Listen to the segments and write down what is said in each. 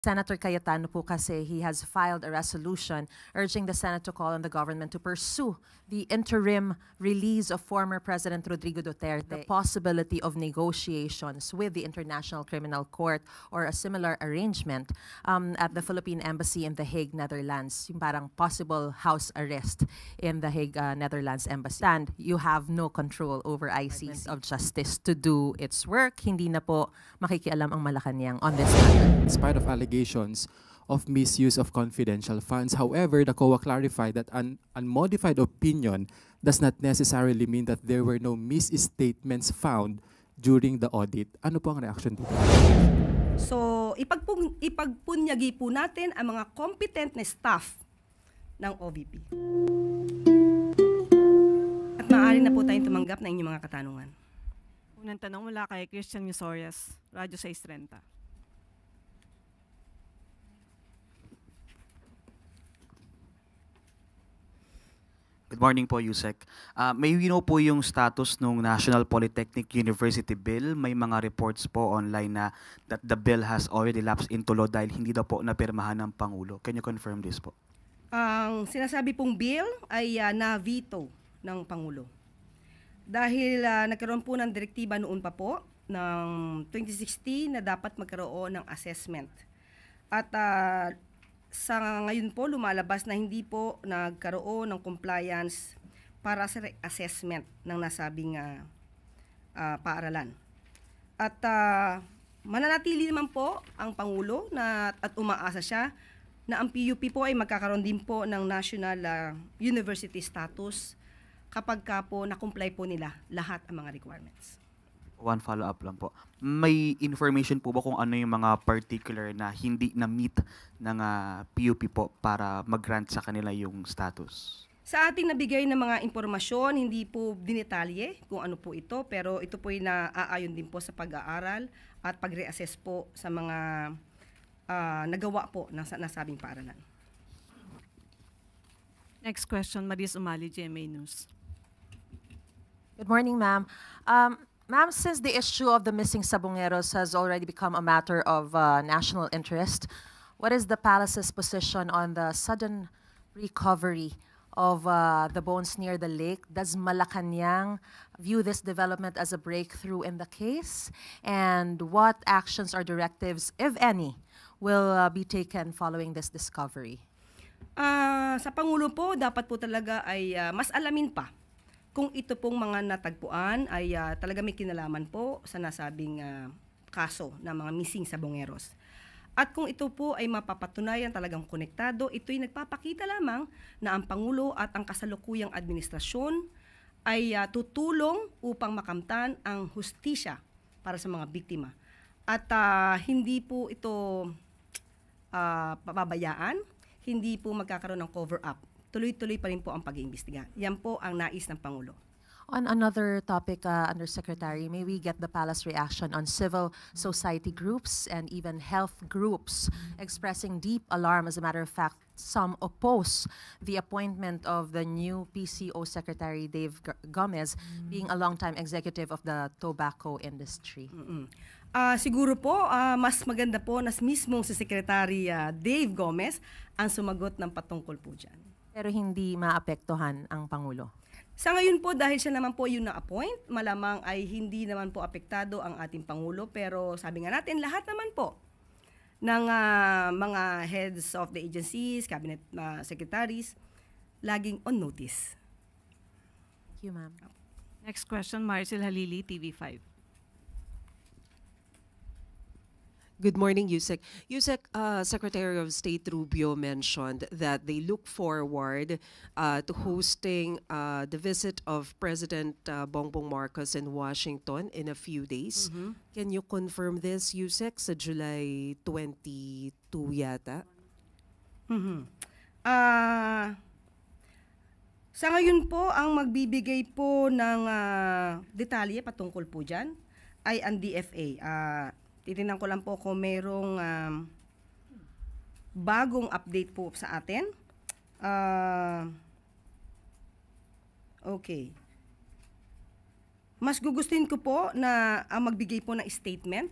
Senator Cayetano po kasi he has filed a resolution urging the Senate to call on the government to pursue the interim release of former President Rodrigo Duterte, the possibility of negotiations with the International Criminal Court or a similar arrangement at the Philippine Embassy in The Hague, Netherlands, yung parang possible house arrest in The Hague, Netherlands Embassy. And you have no control over ICC of Justice to do its work. Hindi na po makikialam ang Malacanang on this matter. In spite of allegations of misuse of confidential funds. However, the COA clarified that an unmodified opinion does not necessarily mean that there were no misstatements found during the audit. Ano po ang reaction dito? So, ipagpunyagi po natin ang mga competent na staff ng OVP. At maaari na po tayong tumanggap ng inyong mga katanungan. Unang tanong mula kay Christian Misorias, Radyo 630. Good morning po, Yusek. May we know po yung status ng National Polytechnic University Bill. May mga reports po online na that the bill has already lapsed into law dahil hindi daw po napirmahan ng Pangulo. Can you confirm this po? Ang sinasabi pong bill ay na-veto ng Pangulo. Dahil nagkaroon po ng direktiba noon pa po ng 2016 na dapat magkaroon ng assessment. At sa ngayon po lumalabas na hindi po nagkaroon ng compliance para sa assessment ng nasabing paaralan. At mananatili naman po ang Pangulo at umaasa siya na ang PUP po ay magkakaroon din po ng national university status kapag ka po na-comply po nila lahat ang mga requirements. One follow-up lang po. May information po ba kung ano yung mga particular na hindi na-meet ng PUP po para mag-grant sa kanila yung status? Sa ating nabigay na mga impormasyon, hindi po dinetalye kung ano po ito, pero ito po ay naaayon din po sa pag-aaral at pag-reassess po sa mga nagawa po ng nasabing paaralan. Next question, Maris Umali, GMA News. Good morning, ma'am. Ma'am, since the issue of the missing Sabongeros has already become a matter of national interest, what is the palace's position on the sudden recovery of the bones near the lake? Does Malacanang view this development as a breakthrough in the case? And what actions or directives, if any, will be taken following this discovery? Sa Pangulo po, dapat po talaga ay mas alamin pa kung ito pong mga natagpuan ay talaga may kinalaman po sa nasabing kaso ng mga missing Sabongeros. At kung ito po ay mapapatunayan talagang konektado, ito'y nagpapakita lamang na ang Pangulo at ang kasalukuyang administrasyon ay tutulong upang makamtan ang hustisya para sa mga biktima. At hindi po ito pababayaan, hindi po magkakaroon ng cover-up. Tuloy-tuloy pa rin po ang pag-iimbestiga. Yan po ang nais ng Pangulo. On another topic, Undersecretary, may we get the palace reaction on civil society groups and even health groups expressing deep alarm? As a matter of fact, some oppose the appointment of the new PCO Secretary Dave Gomez being a longtime executive of the tobacco industry. Siguro po, mas maganda po na mismong si Secretary Dave Gomez ang sumagot ng patungkol po dyan. Pero hindi maapektuhan ang Pangulo. Sa ngayon po, dahil siya naman po yung na-appoint, malamang ay hindi naman po apektado ang ating Pangulo. Pero sabi nga natin, lahat naman po ng mga heads of the agencies, cabinet secretaries, laging on notice. Thank you, ma'am. Next question, Maricel Halili, TV5. Good morning, Yusek. Yusek, Secretary of State Rubio mentioned that they look forward to hosting the visit of President Bongbong Marcos in Washington in a few days. Can you confirm this, Yusek, sa July 22 yata? Sa ngayon po, ang magbibigay po ng detalye patungkol po dyan ay ang DFA. Titingnan ko lang po kung mayroong bagong update po sa atin. Okay. Mas gugustuhin ko po na ang magbigay po ng statement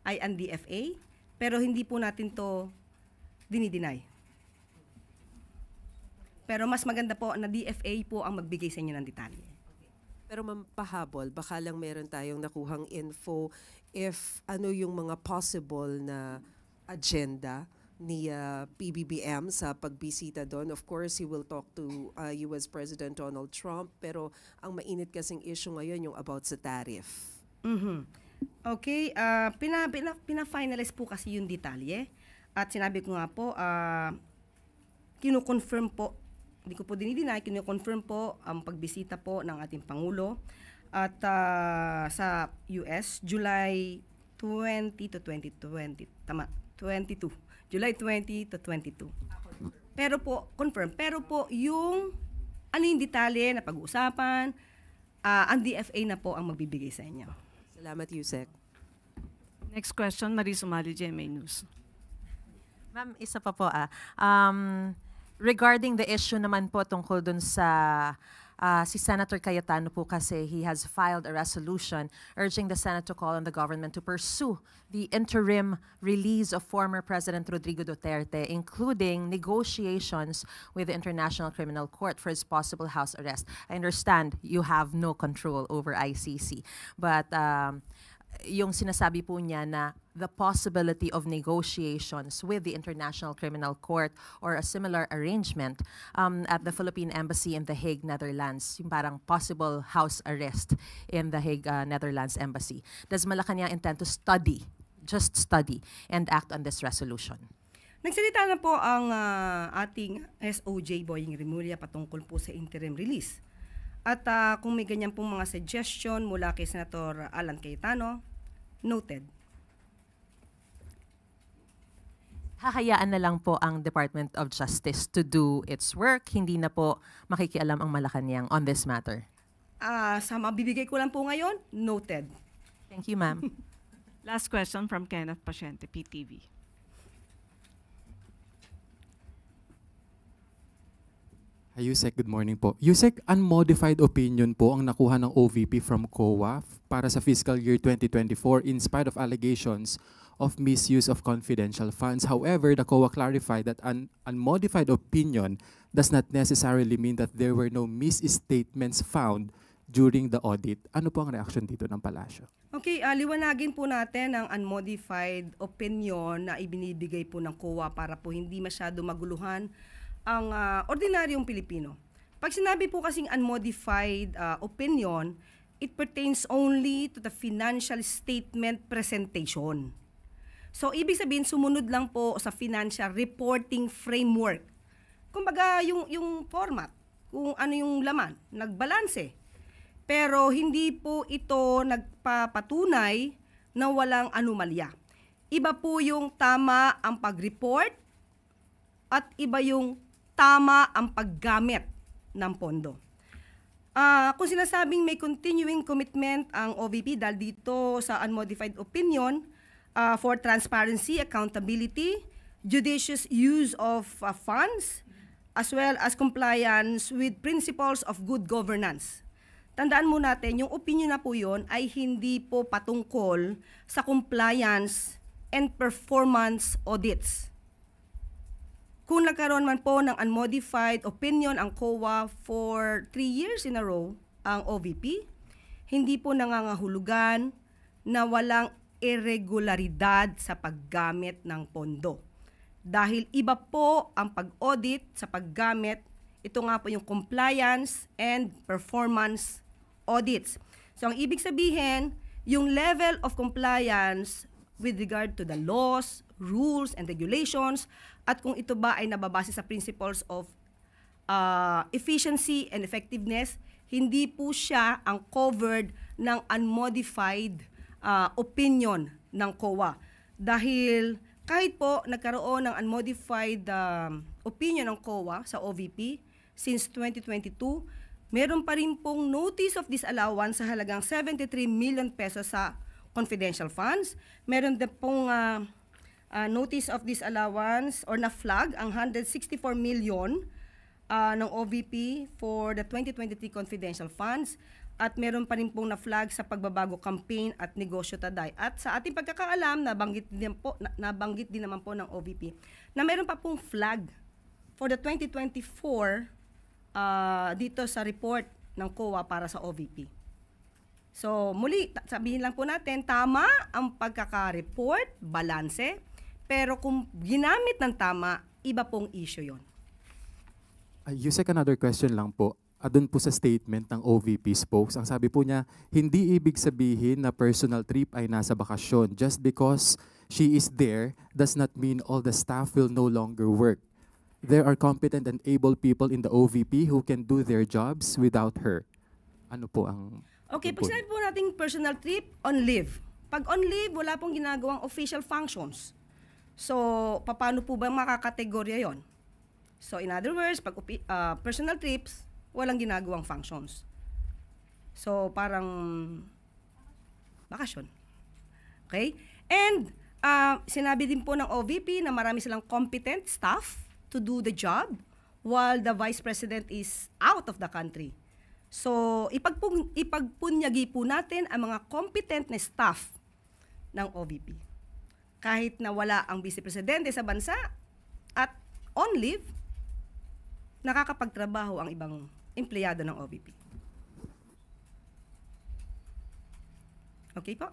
ay ang DFA. Pero hindi po natin to dinideny. Pero mas maganda po na DFA po ang magbigay sa inyo ng detalye. Pero mampahabol, baka lang meron tayong nakuhang info if ano yung mga possible na agenda ni PBBM sa pagbisita doon. Of course, he will talk to US President Donald Trump, pero ang mainit kasing issue ngayon yung about sa tariff. Okay, pina-finalize po kasi yung detalye. At sinabi ko nga po, kino-confirm po, hindi ko po dinideny, kino-confirm po ang pagbisita po ng ating Pangulo at sa US, July 20 to 2020. Tama, 22. July 20 to 22. Pero po, confirm. Pero po, yung ano yung detalye na pag-uusapan, ang DFA na po ang magbibigay sa inyo. Salamat, Yusek. Next question, Marie Sumali, GMA News. Ma'am, isa pa po regarding the issue naman po tungkol dun sa si Senator Cayetano po kasi he has filed a resolution urging the Senate to call on the government to pursue the interim release of former President Rodrigo Duterte, including negotiations with the International Criminal Court for his possible house arrest. I understand you have no control over ICC, but yung sinasabi po niya na the possibility of negotiations with the International Criminal Court or a similar arrangement at the Philippine Embassy in The Hague, Netherlands, yung parang possible house arrest in The Hague, Netherlands Embassy. Does Malacanang intend to study, just study, and act on this resolution? Nagsalita na po ang ating SOJ Boying Rimulya patungkol po sa interim release. At kung may ganyan pong mga suggestion mula kay Senator Alan Cayetano, noted. Hahayaan na lang po ang Department of Justice to do its work. Hindi na po makikialam ang Malacanang on this matter. Sa mabibigay ko lang po ngayon, noted. Thank you, ma'am. Last question from Kenneth Pasyente, PTV. Hi, Yusek. Good morning po. Yusek, unmodified opinion po ang nakuha ng OVP from COA para sa fiscal year 2024 in spite of allegations of misuse of confidential funds. However, the COA clarified that an unmodified opinion does not necessarily mean that there were no misstatements found during the audit. Ano po ang reaction dito ng Palasyo? Okay, liwanagin po natin ang unmodified opinion na ibinibigay po ng COA para po hindi masyado maguluhan ang ordinaryong Pilipino. Pag sinabi po kasing unmodified opinion, it pertains only to the financial statement presentation. So, ibig sabihin, sumunod lang po sa financial reporting framework. Kumbaga, yung format, kung ano yung laman, nagbalanse. Pero hindi po ito nagpapatunay na walang anomalya. Iba po yung tama ang pag-report at iba yung tama ang paggamit ng pondo. Kung sinasabing may continuing commitment ang OVP dahil dito sa unmodified opinion for transparency, accountability, judicious use of funds, as well as compliance with principles of good governance. Tandaan mo natin, yung opinion na po yun ay hindi po patungkol sa compliance and performance audits. Kung nagkaroon man po ng unmodified opinion ang COA for 3 years in a row, ang OVP, hindi po nangangahulugan na walang irregularidad sa paggamit ng pondo. Dahil iba po ang pag-audit sa paggamit, ito nga po yung compliance and performance audits. So ang ibig sabihin, yung level of compliance with regard to the laws, rules, and regulations, at kung ito ba ay nababase sa principles of efficiency and effectiveness, hindi po siya ang covered ng unmodified opinion ng COA. Dahil kahit po nagkaroon ng unmodified opinion ng COA sa OVP since 2022, meron pa rin pong notice of disallowance sa halagang 73 million pesos sa confidential funds. Meron din pong notice of disallowance or na-flag ang 164 million ng OVP for the 2023 confidential funds. at meron pa rin pong na-flag sa pagbabago campaign at negosyo taday. At sa ating pagkakaalam, nabanggit din naman po ng OVP na meron pa pong flag for the 2024 dito sa report ng COA para sa OVP. So muli, sabihin lang po natin, tama ang pagkaka-report, balanse, pero kung ginamit ng tama, iba pong issue yon. Yusek, another question lang po. Doon po sa statement ng OVP spokes, ang sabi po niya, hindi ibig sabihin na personal trip ay nasa bakasyon. Just because she is there does not mean all the staff will no longer work. There are competent and able people in the OVP who can do their jobs without her. Ano po ang... Okay, pag sinabi po nating personal trip, on leave. Pag on leave, wala pong ginagawang official functions. So, paano po ba makakategorya yon? So, in other words, pag personal trips, walang ginagawang functions. So, parang bakasyon. Okay? And, sinabi din po ng OVP na marami silang competent staff to do the job while the Vice President is out of the country. So, ipagpunyagi po natin ang mga competent na staff ng OVP. Kahit na wala ang Vice Presidente sa bansa at on leave, nakakapagtrabaho ang ibang empleyado ng OVP. Okay po?